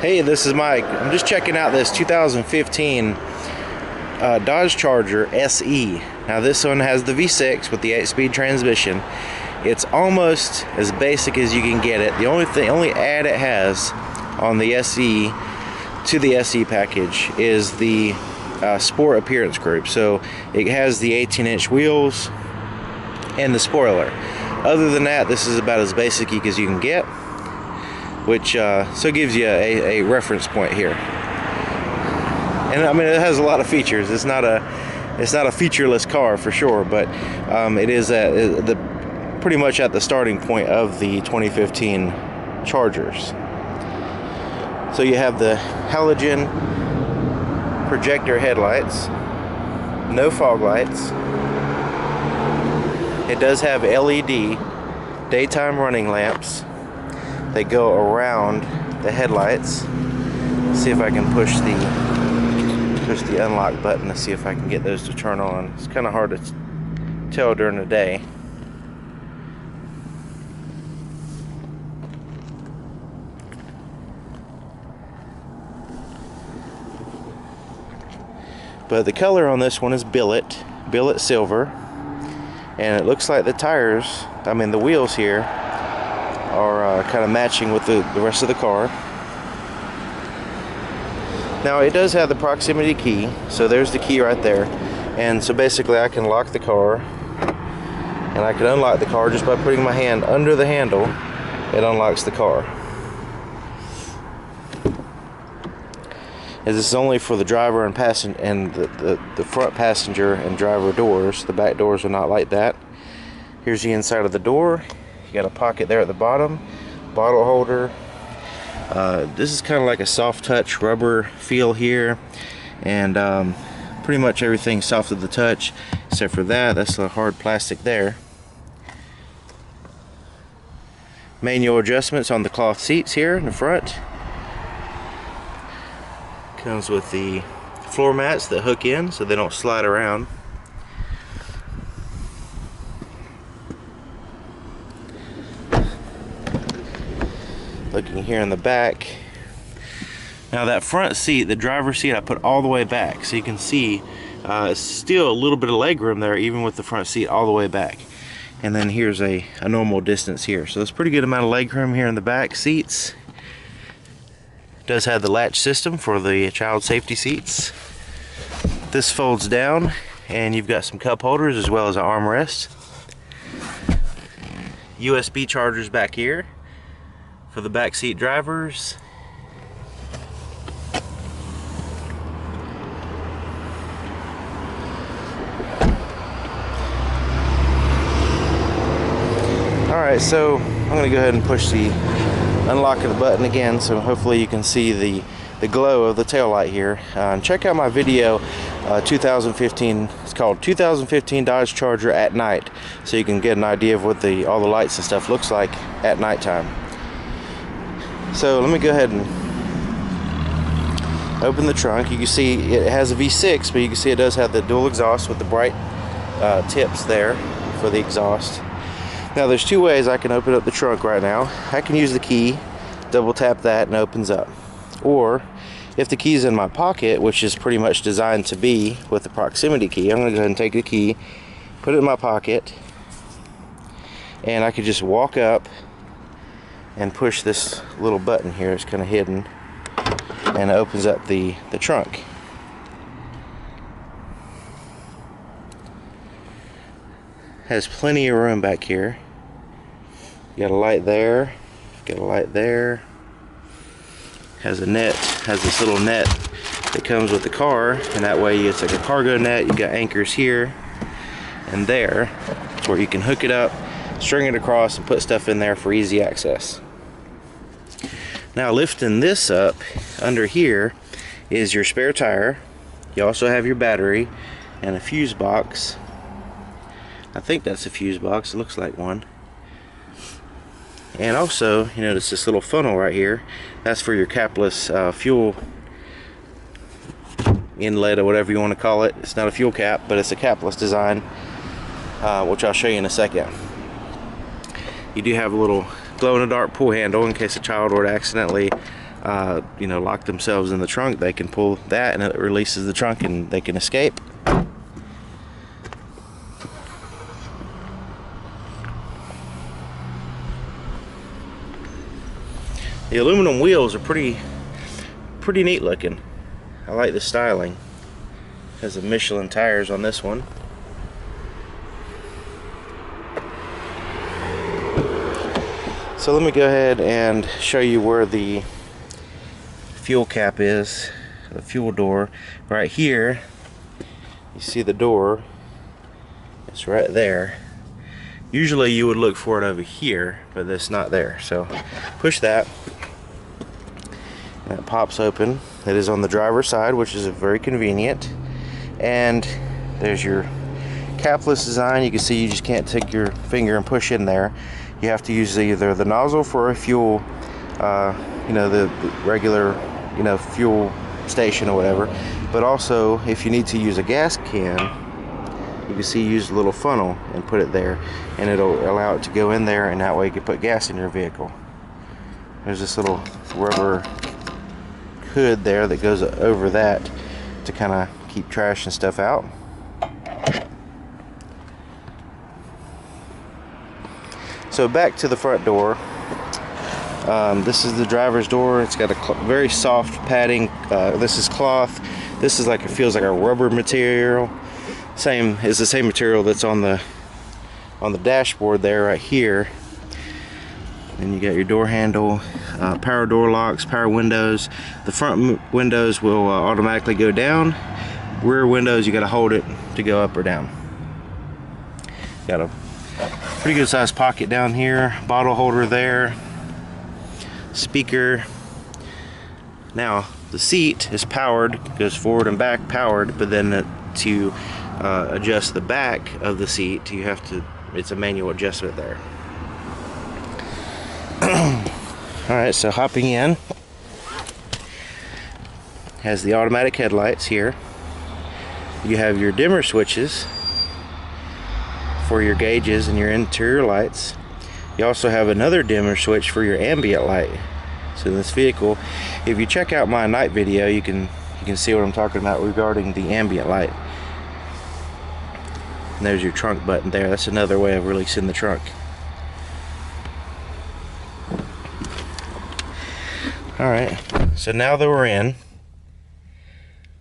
Hey, this is Mike. I'm just checking out this 2015 Dodge Charger SE. Now this one has the V6 with the 8-speed transmission. It's almost as basic as you can get it. The only add it has on the SE to the SE package is the Sport appearance group. So it has the 18-inch wheels and the spoiler. Other than that, this is about as basic as you can get, which so gives you a reference point here. And I mean, it has a lot of features. It's not a featureless car for sure, but it is pretty much at the starting point of the 2015 Chargers. So you have the halogen projector headlights, no fog lights. It does have LED daytime running lamps. They go around the headlights. Let's see if I can push the unlock button to see if I can get those to turn on. It's kind of hard to tell during the day. But the color on this one is billet silver, and it looks like the tires, I mean the wheels here, are kind of matching with the rest of the car. Now it does have the proximity key, so there's the key right there, and so basically I can lock the car and I can unlock the car just by putting my hand under the handle. It unlocks the car. As this is only for the driver and the front passenger and driver doors. The back doors are not like that. Here's the inside of the door. You got a pocket there at the bottom, bottle holder. This is kind of like a soft touch rubber feel here, and pretty much everything's soft to the touch except for that's the hard plastic there. Manual adjustments on the cloth seats here in the front. Comes with the floor mats that hook in so they don't slide around. Looking here in the back. Now that front seat, the driver's seat, I put all the way back so you can see still a little bit of leg room there even with the front seat all the way back. And then here's a normal distance here. So there's a pretty good amount of leg room here in the back seats. Does have the latch system for the child safety seats. This folds down and you've got some cup holders as well as an armrest. USB chargers back here for the back seat drivers. Alright, so I'm going to go ahead and push the unlock of the button again, so hopefully you can see the glow of the tail light here. Check out my video 2015. It's called 2015 Dodge Charger at night, so you can get an idea of what all the lights and stuff looks like at nighttime. So let me go ahead and open the trunk. You can see it has a V6, but you can see it does have the dual exhaust with the bright tips there for the exhaust. Now there's two ways I can open up the trunk right now. I can use the key, double tap that, and it opens up. Or if the key's in my pocket, which is pretty much designed to be with the proximity key, I'm going to go ahead and take the key, put it in my pocket, and I could just walk up and push this little button here. It's kind of hidden, and it opens up the trunk. Has plenty of room back here. You got a light there, got a light there. Has a net, has this little net that comes with the car, and that way it's like a cargo net. You got anchors here and there where you can hook it up, string it across, and put stuff in there for easy access. Now lifting this up, under here is your spare tire. You also have your battery and a fuse box. I think that's a fuse box, it looks like one. And also, you notice this little funnel right here, that's for your capless fuel inlet or whatever you want to call it. It's not a fuel cap, but it's a capless design, which I'll show you in a second. You do have a little glow-in-the-dark pull handle in case a child were to accidentally you know, lock themselves in the trunk, they can pull that and it releases the trunk and they can escape. The aluminum wheels are pretty neat looking. I like the styling. Has the Michelin tires on this one. So let me go ahead and show you where the fuel cap is, the fuel door. Right here, you see the door, it's right there. Usually you would look for it over here, but it's not there. So push that, and it pops open. It is on the driver's side, which is very convenient. And there's your capless design. You can see you just can't take your finger and push in there. You have to use either the nozzle for a fuel, you know, the regular, you know, fuel station or whatever. But also, if you need to use a gas can, you can see you use a little funnel and put it there, and it'll allow it to go in there, and that way you can put gas in your vehicle. There's this little rubber hood there that goes over that to kind of keep trash and stuff out. So back to the front door. This is the driver's door. It's got a very soft padding. This is cloth. This is like, it feels like a rubber material. Same is the same material that's on the dashboard there, right here. And you got your door handle, power door locks, power windows. The front windows will automatically go down. Rear windows, you got to hold it to go up or down. Got a pretty good sized pocket down here, bottle holder there, speaker. Now the seat is powered, goes forward and back powered, but then to adjust the back of the seat, you have to, it's a manual adjustment there. Alright, so hopping in, has the automatic headlights here. You have your dimmer switches for your gauges and your interior lights. You also have another dimmer switch for your ambient light. So in this vehicle, if you check out my night video, you can see what I'm talking about regarding the ambient light. And there's your trunk button there. That's another way of releasing the trunk. Alright, so now that we're in,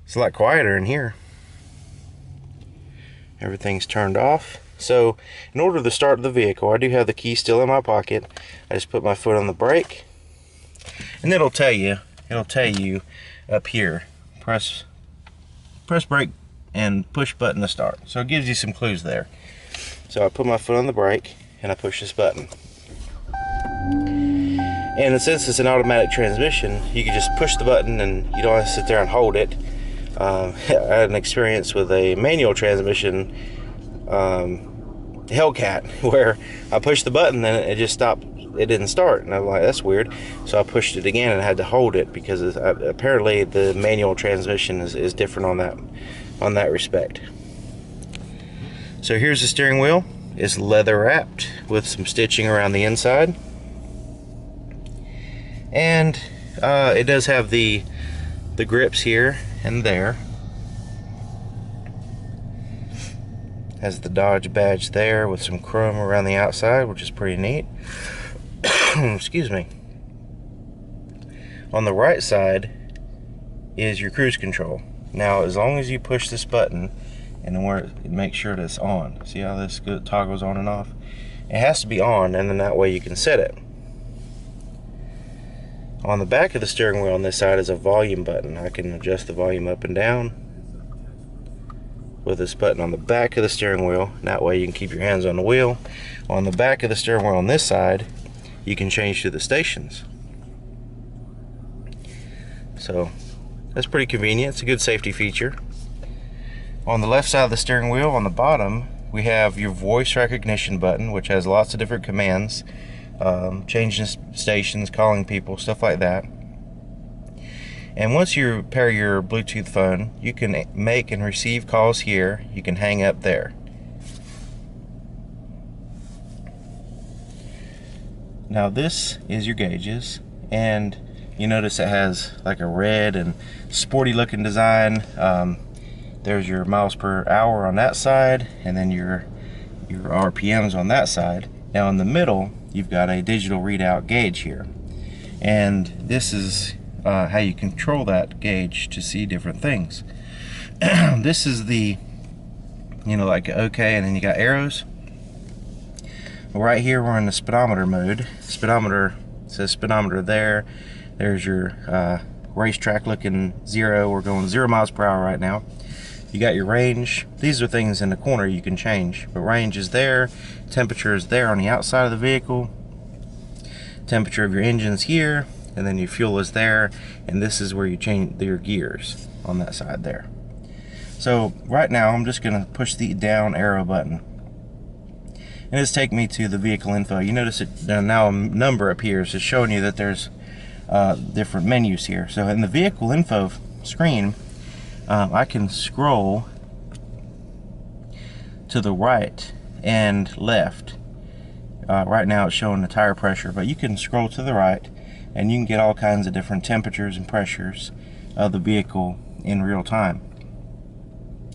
it's a lot quieter in here. Everything's turned off. So in order to start the vehicle, I do have the key still in my pocket. I just put my foot on the brake, and it'll tell you up here, press brake and push button to start. So it gives you some clues there. So I put my foot on the brake and I push this button. And since it's an automatic transmission, you can just push the button and you don't have to sit there and hold it. I had an experience with a manual transmission Hellcat where I pushed the button and it just stopped. It didn't start, and I'm like, that's weird. So I pushed it again and had to hold it because apparently the manual transmission is different on that respect. So here's the steering wheel. It's leather wrapped with some stitching around the inside. And it does have the grips here and there. Has the Dodge badge there with some chrome around the outside, which is pretty neat. Excuse me. On the right side is your cruise control. Now, as long as you push this button and where it makes sure that it's on. See how this toggles on and off? It has to be on, and then that way you can set it. On the back of the steering wheel on this side is a volume button. I can adjust the volume up and down with this button on the back of the steering wheel. That way you can keep your hands on the wheel. On the back of the steering wheel on this side, you can change to the stations. So that's pretty convenient. It's a good safety feature. On the left side of the steering wheel, on the bottom, we have your voice recognition button, which has lots of different commands, changing stations, calling people, stuff like that. And once you pair your Bluetooth phone, you can make and receive calls here. You can hang up there. Now this is your gauges, and You notice it has like a red and sporty looking design. There's your miles per hour on that side, and then your RPMs on that side. Now in the middle, you've got a digital readout gauge here, and this is how you control that gauge to see different things. This is the, like OK, and then you got arrows. Well, right here we're in the speedometer mode. Speedometer, says speedometer there. There's your racetrack looking 0. We're going 0 miles per hour right now. You got your range. These are things in the corner you can change, but range is there. Temperature is there on the outside of the vehicle. Temperature of your engine's here, and then your fuel is there, and this is where you change your gears on that side there. So right now I'm just going to push the down arrow button, and it's taking me to the vehicle info. You notice it now a number appears. It's showing you that there's different menus here. So in the vehicle info screen, I can scroll to the right and left. Right now it's showing the tire pressure, but you can scroll to the right and you can get all kinds of different temperatures and pressures of the vehicle in real time.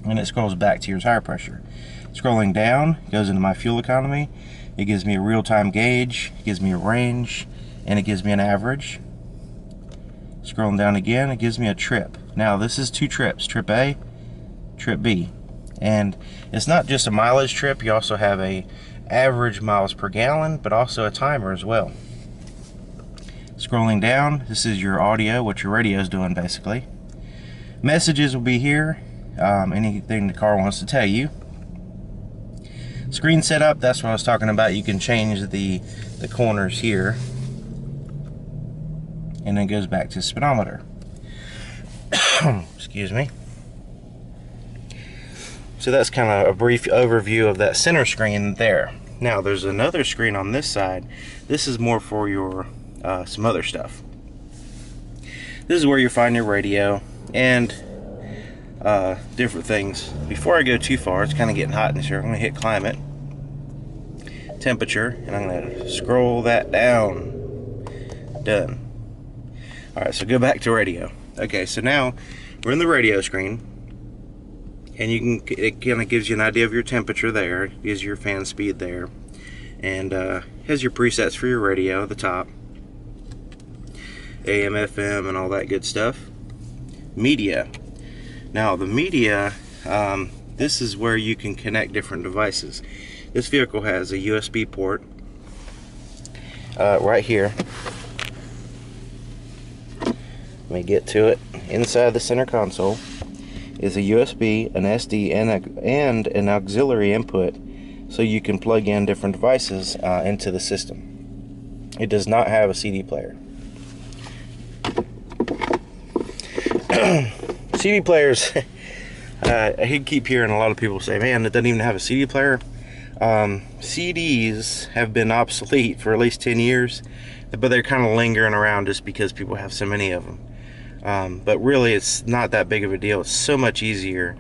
And it scrolls back to your tire pressure. Scrolling down goes into my fuel economy. It gives me a real-time gauge, it gives me a range, and it gives me an average. Scrolling down again, it gives me a trip. Now this is 2 trips, trip A, trip B. And it's not just a mileage trip, you also have a average miles per gallon, but also a timer as well. Scrolling down, this is your audio, what your radio is doing basically. Messages will be here, anything the car wants to tell you. Screen setup, that's what I was talking about. You can change the corners here, and then it goes back to speedometer. Excuse me. So that's kind of a brief overview of that center screen there. Now there's another screen on this side. This is more for your some other stuff. This is where you find your radio and different things. Before I go too far, it's kind of getting hot in this here. I'm going to hit climate, temperature, and I'm going to scroll that down. Done. Alright, so go back to radio. Okay, so now we're in the radio screen, and it kind of gives you an idea of your temperature there, gives your fan speed there, and has your presets for your radio at the top, AM, FM, and all that good stuff. Media. Now the media, this is where you can connect different devices. This vehicle has a USB port right here. Let me get to it. Inside the center console is a USB, an SD, and an auxiliary input, so you can plug in different devices into the system. It does not have a CD player. CD players, I keep hearing a lot of people say, man, it doesn't even have a CD player. CDs have been obsolete for at least 10 years, but they're kind of lingering around just because people have so many of them. But really, it's not that big of a deal. It's so much easier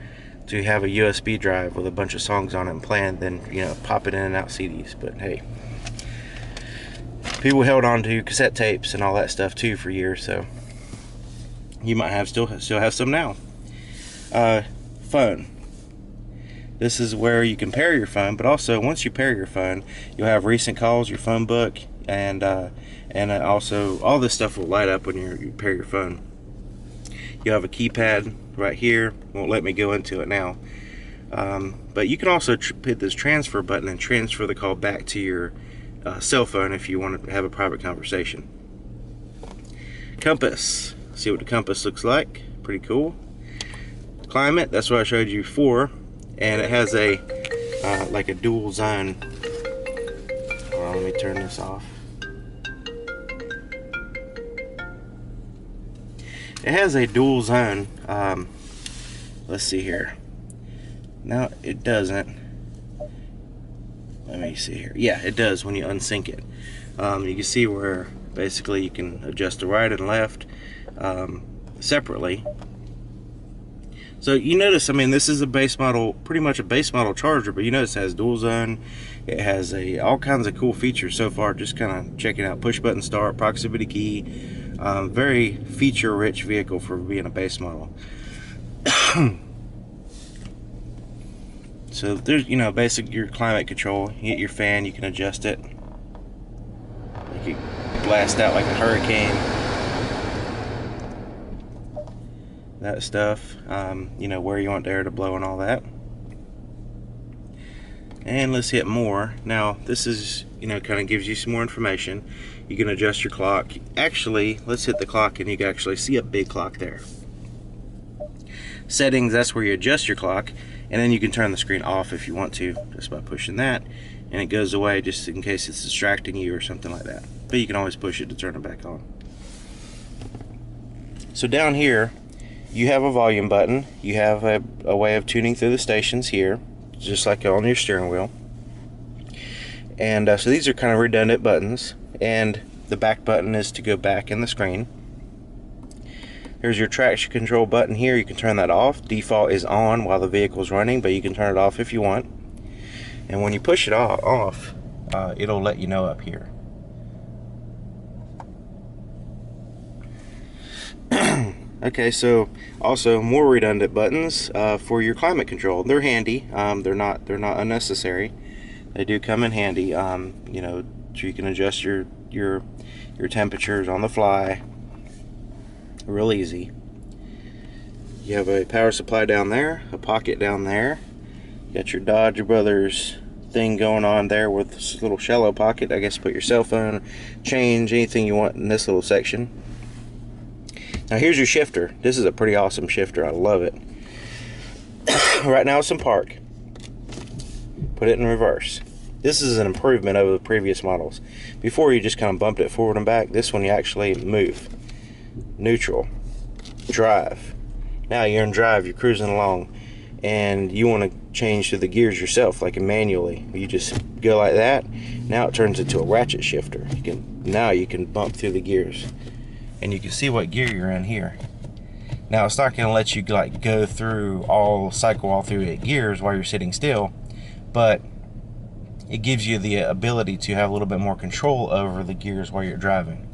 to have a USB drive with a bunch of songs on it and playing than, popping in and out CDs. But hey, people held on to cassette tapes and all that stuff too for years, so you might still have some now. Phone. This is where you can pair your phone, but also once you pair your phone, you'll have recent calls, your phone book, and also all this stuff will light up when you pair your phone. You have a keypad right here. Won't let me go into it now, but you can also hit this transfer button and transfer the call back to your cell phone if you want to have a private conversation. Compass. See what the compass looks like. Pretty cool. Climate, that's what I showed you before, and it has a like a dual zone. Hold on, let me turn this off. It has a dual zone. Let's see here. No, it doesn't. Let me see here. Yeah, it does when you unsync it. You can see where basically you can adjust the right and left separately. So you notice, I mean, this is a base model, pretty much a base model Charger, but you notice it has dual zone. It has all kinds of cool features so far. Just kind of checking out push button start, proximity key, Very feature-rich vehicle for being a base model. So there's, you know, basic your climate control. You get your fan, you can adjust it. You can blast out like a hurricane. That stuff. You know, where you want the air to blow and all that. And let's hit more. Now this is, you know, kind of gives you some more information. You can adjust your clock. Actually, let's hit the clock and you can actually see a big clock there. Settings, that's where you adjust your clock, and then you can turn the screen off if you want to, just by pushing that, and it goes away just in case it's distracting you or something like that. But you can always push it to turn it back on. So down here, you have a volume button. You have a way of tuning through the stations here, just like on your steering wheel. And so these are kind of redundant buttons, and the back button is to go back in the screen. There's your traction control button here. You can turn that off. Default is on while the vehicle's running, but you can turn it off if you want. And when you push it off, it'll let you know up here. Okay, so also more redundant buttons for your climate control. They're handy. They're not unnecessary. They do come in handy. You know, so you can adjust your temperatures on the fly. Real easy. You have a power supply down there, a pocket down there. You got your Dodge Brothers thing going on there with this little shallow pocket. I guess put your cell phone, change, anything you want in this little section. Now here's your shifter. This is a pretty awesome shifter. I love it. Right now it's in park. Put it in reverse. This is an improvement over the previous models. Before you just kind of bumped it forward and back. This one you actually move. Neutral, drive. Now you're in drive, you're cruising along, and you want to change to the gears yourself, like manually. You just go like that. Now it turns into a ratchet shifter. Now you can bump through the gears, and you can see what gear you're in here. Now it's not going to let you like go through cycle all through 8 gears while you're sitting still, but it gives you the ability to have a little bit more control over the gears while you're driving.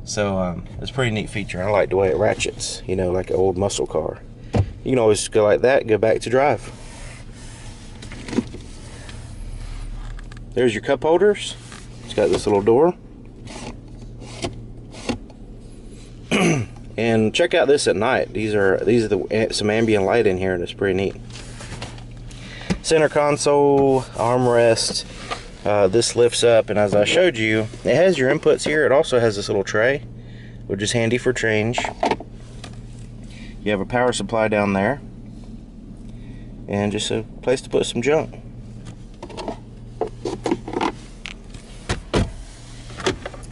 So it's a pretty neat feature. I like the way it ratchets, you know, like an old muscle car. You can always go like that, go back to drive. There's your cup holders. It's got this little door. And check out this at night. These are some ambient light in here, and it's pretty neat. Center console, armrest. This lifts up, and as I showed you, it has your inputs here. It also has this little tray, which is handy for change. You have a power supply down there, and just a place to put some junk.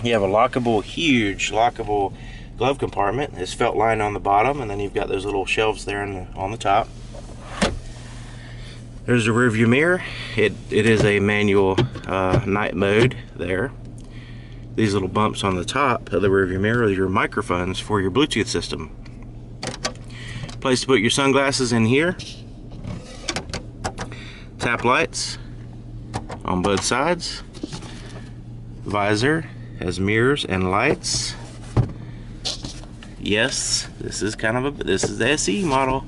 You have a lockable, huge lockable glove compartment. It's felt line on the bottom, and then you've got those little shelves there on the top. There's a rear view mirror. It is a manual night mode there. These little bumps on the top of the rear view mirror are your microphones for your Bluetooth system. Place to put your sunglasses in here. Tap lights on both sides. Visor has mirrors and lights. Yes, this is the SE model.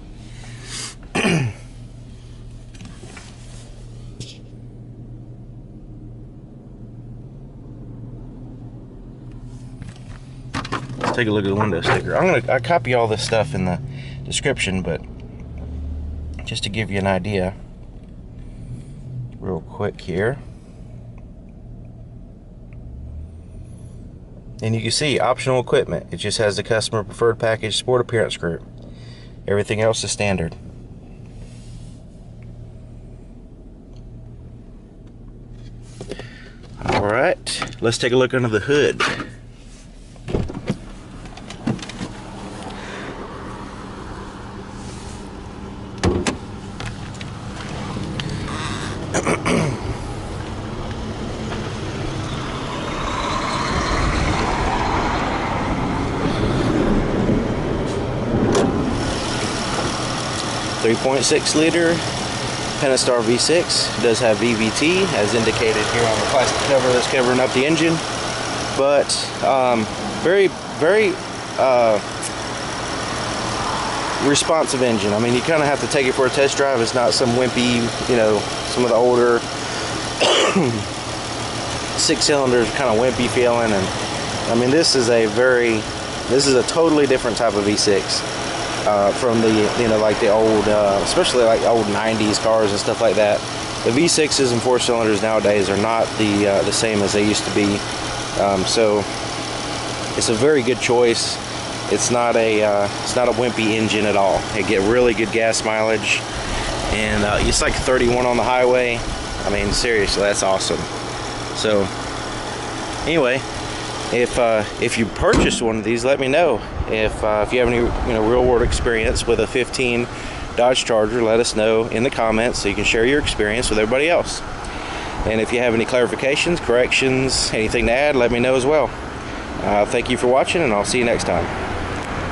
Take a look at the window sticker. I copy all this stuff in the description, but just to give you an idea real quick here. And you can see optional equipment. It just has the customer preferred package sport appearance group. Everything else is standard. Alright, let's take a look under the hood. .6 liter Pentastar V6. It does have VVT as indicated here on the plastic cover that's covering up the engine. but very responsive engine. I mean, you kind of have to take it for a test drive. It's not some wimpy, you know, some of the older 6 cylinders kind of wimpy feeling. And I mean, this is a totally different type of V6 from the, you know, like the old, especially like old 90s cars and stuff like that. The V6s and 4 cylinders nowadays are not the same as they used to be. So it's a very good choice. It's not a wimpy engine at all. It get really good gas mileage, and it's like 31 on the highway. I mean, seriously, that's awesome. So anyway, if you purchase one of these, let me know. If you have any, you know, real world experience with a 15 Dodge Charger, let us know in the comments so you can share your experience with everybody else. And if you have any clarifications, corrections, anything to add, let me know as well. Thank you for watching, and I'll see you next time.